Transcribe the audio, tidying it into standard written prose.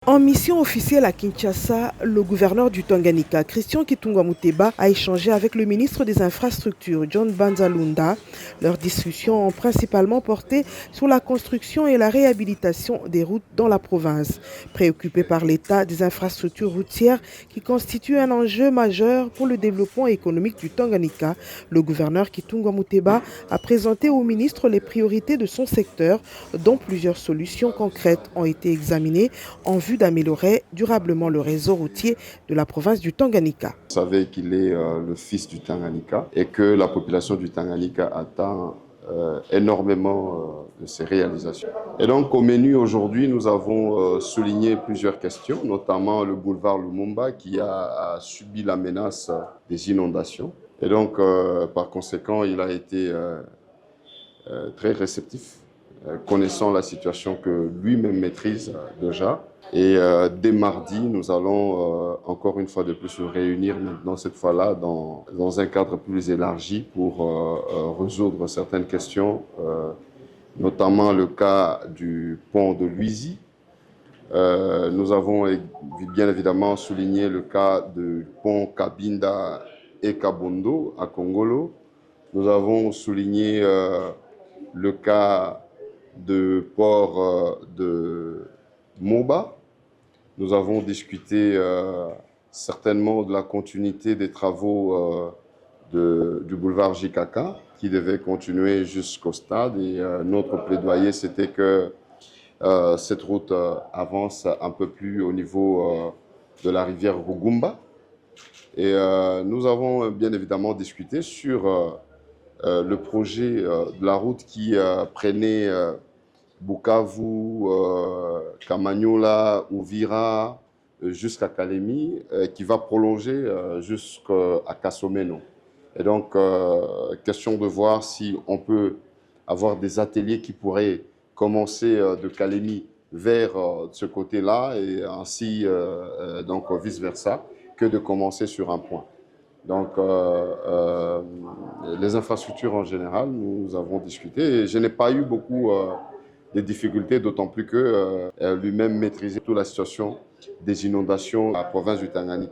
En mission officielle à Kinshasa, le gouverneur du Tanganyika, Christian Kitungwa Muteba, a échangé avec le ministre des Infrastructures, John Banzalunda. Leurs discussions ont principalement porté sur la construction et la réhabilitation des routes dans la province. Préoccupé par l'état des infrastructures routières qui constitue un enjeu majeur pour le développement économique du Tanganyika, le gouverneur Kitungwa Muteba a présenté au ministre les priorités de son secteur, dont plusieurs solutions concrètes ont été examinées en vue d'améliorer durablement le réseau routier de la province du Tanganyika. Vous savez qu'il est le fils du Tanganyika et que la population du Tanganyika attend énormément de ses réalisations. Et donc au menu aujourd'hui, nous avons souligné plusieurs questions, notamment le boulevard Lumumba qui a subi la menace des inondations. Et donc par conséquent, il a été très réceptif, connaissant la situation que lui-même maîtrise déjà. Et dès mardi, nous allons encore une fois de plus nous réunir maintenant, cette fois-là, dans un cadre plus élargi pour résoudre certaines questions, notamment le cas du pont de Luizy. Nous avons bien évidemment souligné le cas du pont Kabinda et Kabondo à Kongolo. Nous avons souligné le cas de port de Moba. Nous avons discuté certainement de la continuité des travaux du boulevard Jikaka qui devait continuer jusqu'au stade. Et notre plaidoyer, c'était que cette route avance un peu plus au niveau de la rivière Rugumba. Et nous avons bien évidemment discuté sur le projet de la route qui prenait Bukavu, Kamanyola, Uvira, jusqu'à Kalemi, qui va prolonger jusqu'à Kasomeno. Et donc, question de voir si on peut avoir des ateliers qui pourraient commencer de Kalemi vers ce côté-là et ainsi, donc vice-versa, que de commencer sur un point. Donc, les infrastructures en général, nous avons discuté et je n'ai pas eu beaucoup de difficultés, d'autant plus que lui-même maîtrisait toute la situation des inondations à la province du Tanganyika.